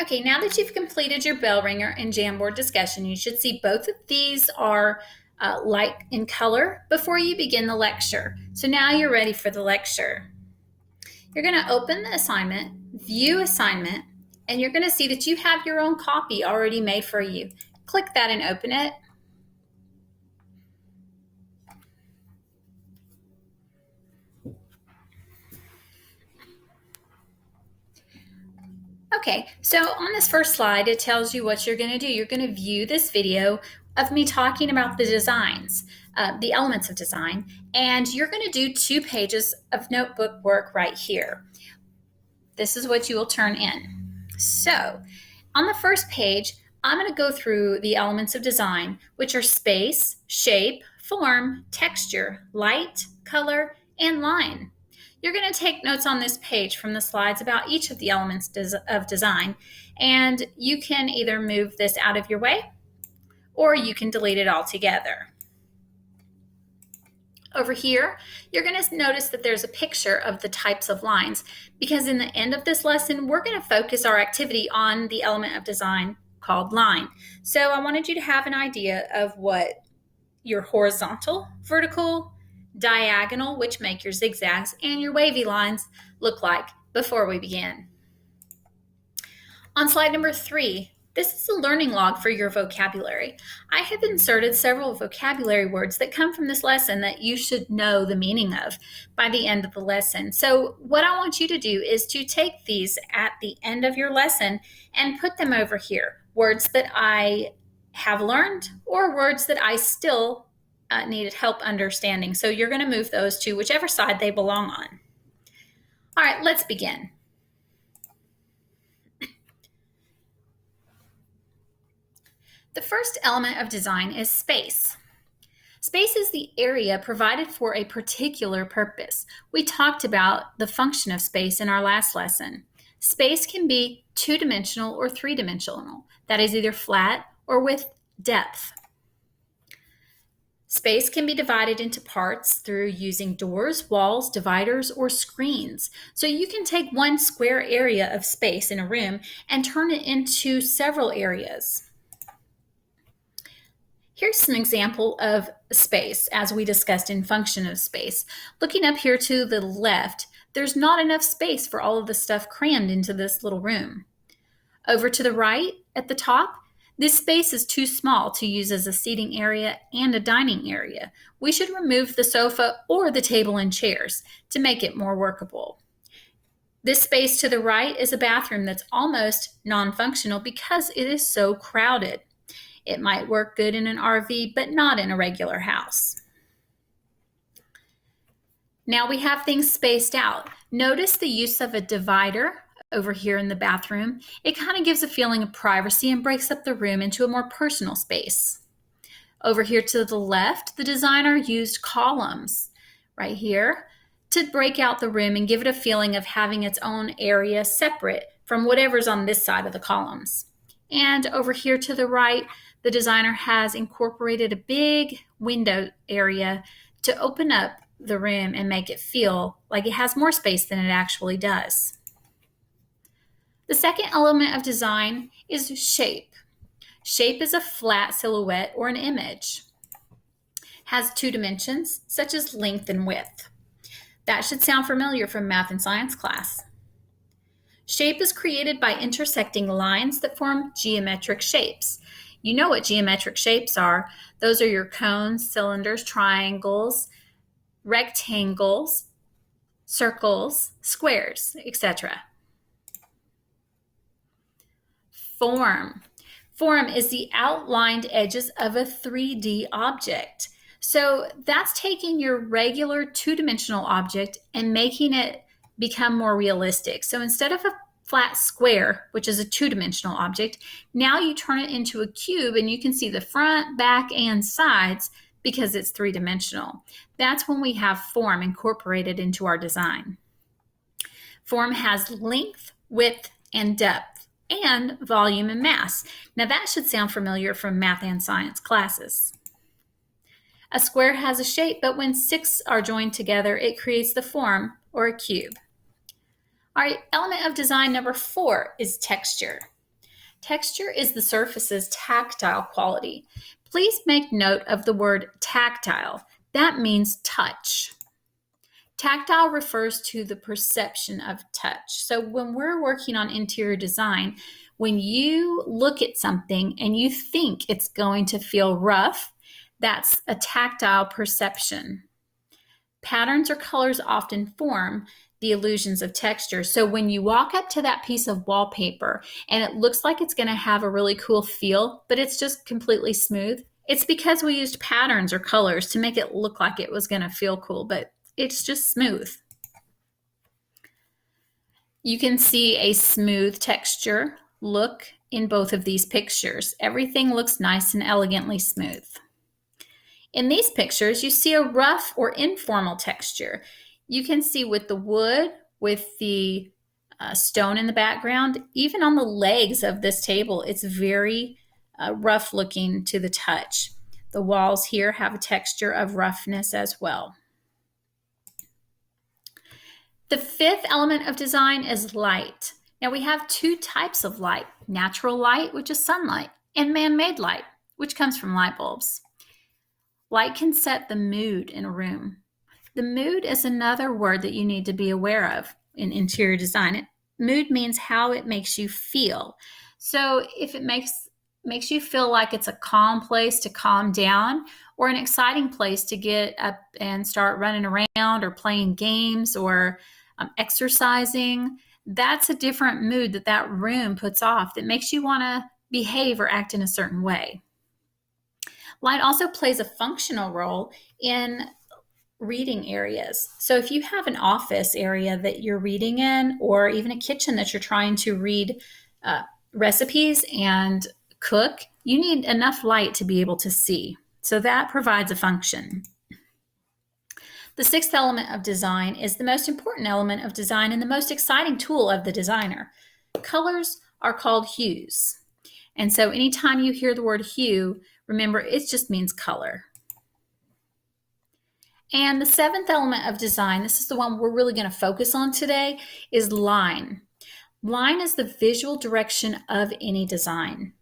Okay, now that you've completed your bell ringer and Jamboard discussion, you should see both of these are light in color before you begin the lecture. So now you're ready for the lecture. You're going to open the assignment, view assignment, and you're going to see that you have your own copy already made for you. Click that and open it. Okay, so on this first slide, it tells you what you're going to do. You're going to view this video of me talking about the designs, the elements of design, and you're going to do 2 pages of notebook work right here. This is what you will turn in. So on the first page, I'm going to go through the elements of design, which are space, shape, form, texture, light, color, and line. You're going to take notes on this page from the slides about each of the elements of design, and you can either move this out of your way or you can delete it altogether. Over here, you're going to notice that there's a picture of the types of lines because in the end of this lesson, we're going to focus our activity on the element of design called line. So I wanted you to have an idea of what your horizontal, vertical, diagonal, which make your zigzags, and your wavy lines look like before we begin. On slide number 3, this is a learning log for your vocabulary. I have inserted several vocabulary words that come from this lesson that you should know the meaning of by the end of the lesson. So what I want you to do is to take these at the end of your lesson and put them over here. Words that I have learned or words that I still needed help understanding. So you're going to move those to whichever side they belong on. All right, let's begin. The first element of design is space. Space is the area provided for a particular purpose. We talked about the function of space in our last lesson. Space can be 2-dimensional or 3-dimensional. That is either flat or with depth. Space can be divided into parts through using doors, walls, dividers, or screens. So you can take one square area of space in a room and turn it into several areas. Here's an example of space as we discussed in function of space. Looking up here to the left, there's not enough space for all of the stuff crammed into this little room. Over to the right at the top, this space is too small to use as a seating area and a dining area. We should remove the sofa or the table and chairs to make it more workable. This space to the right is a bathroom that's almost non-functional because it is so crowded. It might work good in an RV, but not in a regular house. Now we have things spaced out. Notice the use of a divider over here in the bathroom. It kind of gives a feeling of privacy and breaks up the room into a more personal space. Over here to the left, the designer used columns right here to break out the room and give it a feeling of having its own area separate from whatever's on this side of the columns. And over here to the right, the designer has incorporated a big window area to open up the room and make it feel like it has more space than it actually does. The second element of design is shape. Shape is a flat silhouette or an image. Has 2 dimensions, such as length and width. That should sound familiar from math and science class. Shape is created by intersecting lines that form geometric shapes. You know what geometric shapes are. Those are your cones, cylinders, triangles, rectangles, circles, squares, etc. Form. Form is the outlined edges of a 3D object. So that's taking your regular 2-dimensional object and making it become more realistic. So instead of a flat square, which is a 2-dimensional object, now you turn it into a cube and you can see the front, back, and sides because it's 3-dimensional. That's when we have form incorporated into our design. Form has length, width, and depth, and volume and mass. Now that should sound familiar from math and science classes. A square has a shape, but when 6 are joined together, it creates the form or a cube. All right, element of design number 4 is texture. Texture is the surface's tactile quality. Please make note of the word tactile. That means touch. Tactile refers to the perception of touch. So when we're working on interior design, when you look at something and you think it's going to feel rough, that's a tactile perception. Patterns or colors often form the illusions of texture. So when you walk up to that piece of wallpaper and it looks like it's going to have a really cool feel, but it's just completely smooth, it's because we used patterns or colors to make it look like it was going to feel cool, but it's just smooth. You can see a smooth texture look in both of these pictures. Everything looks nice and elegantly smooth. In these pictures, you see a rough or informal texture. You can see with the wood, with the stone in the background, even on the legs of this table, it's very rough looking to the touch. The walls here have a texture of roughness as well. The fifth element of design is light. Now we have two types of light: natural light, which is sunlight, and man-made light, which comes from light bulbs. Light can set the mood in a room. The mood is another word that you need to be aware of in interior design. Mood means how it makes you feel. So if it makes you feel like it's a calm place to calm down, or an exciting place to get up and start running around or playing games or exercising, that's a different mood that room puts off that makes you want to behave or act in a certain way. Light also plays a functional role in reading areas. So if you have an office area that you're reading in, or even a kitchen that you're trying to read recipes and cook, you need enough light to be able to see. So that provides a function. The sixth element of design is the most important element of design and the most exciting tool of the designer. Colors are called hues. And so anytime you hear the word hue, remember it just means color. And the seventh element of design, this is the one we're really going to focus on today, is line. Line is the visual direction of any design.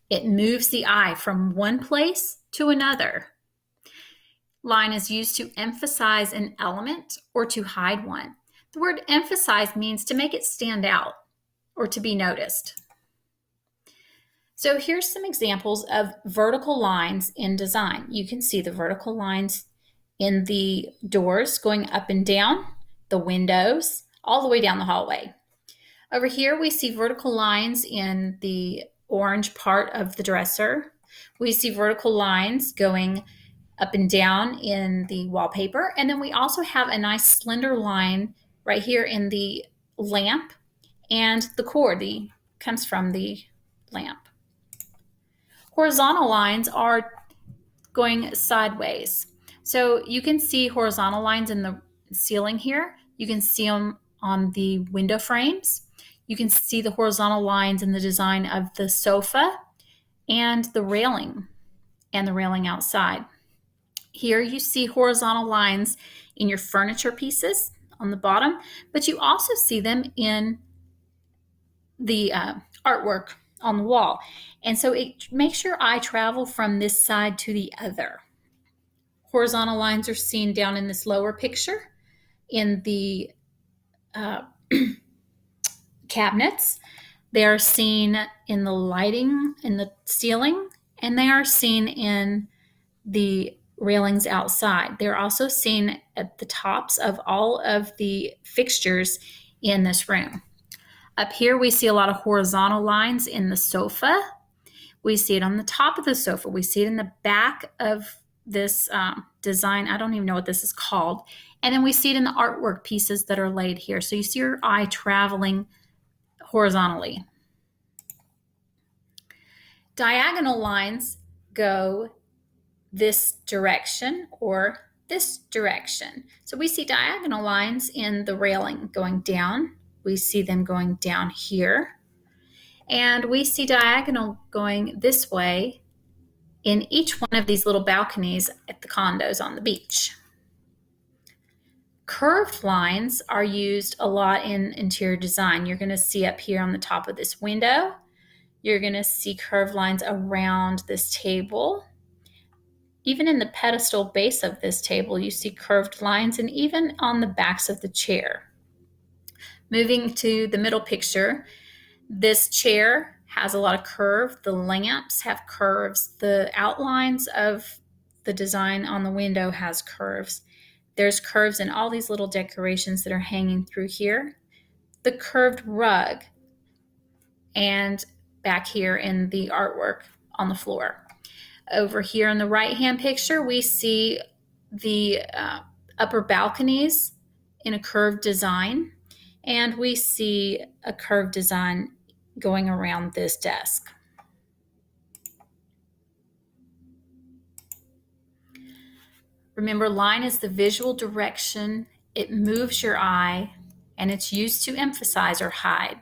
It moves the eye from one place to another. Line is used to emphasize an element or to hide one. The word emphasize means to make it stand out or to be noticed. So here's some examples of vertical lines in design. You can see the vertical lines in the doors going up and down, the windows, all the way down the hallway. Over here, we see vertical lines in the orange part of the dresser. We see vertical lines going up and down in the wallpaper. And then we also have a nice slender line right here in the lamp, and the cord comes from the lamp. Horizontal lines are going sideways. So you can see horizontal lines in the ceiling here. You can see them on the window frames. You can see the horizontal lines in the design of the sofa and the railing outside. Here you see horizontal lines in your furniture pieces on the bottom, but you also see them in the artwork on the wall. And so it makes your eye travel from this side to the other. Horizontal lines are seen down in this lower picture in the cabinets. They are seen in the lighting in the ceiling, and they are seen in the railings outside. They're also seen at the tops of all of the fixtures in this room. Up here, we see a lot of horizontal lines in the sofa. We see it on the top of the sofa. We see it in the back of this design. I don't even know what this is called. And then we see it in the artwork pieces that are laid here. So you see your eye traveling horizontally. Diagonal lines go this direction or this direction. So we see diagonal lines in the railing going down. We see them going down here. And we see diagonal going this way in each one of these little balconies at the condos on the beach. Curved lines are used a lot in interior design. You're going to see up here on the top of this window. You're going to see curved lines around this table. Even in the pedestal base of this table, you see curved lines, and even on the backs of the chair. Moving to the middle picture, this chair has a lot of curve. The lamps have curves. The outlines of the design on the window has curves. There's curves in all these little decorations that are hanging through here. The curved rug, and back here in the artwork on the floor. Over here in the right-hand picture, we see the upper balconies in a curved design, and we see a curved design going around this desk. Remember, line is the visual direction. It moves your eye, and it's used to emphasize or hide.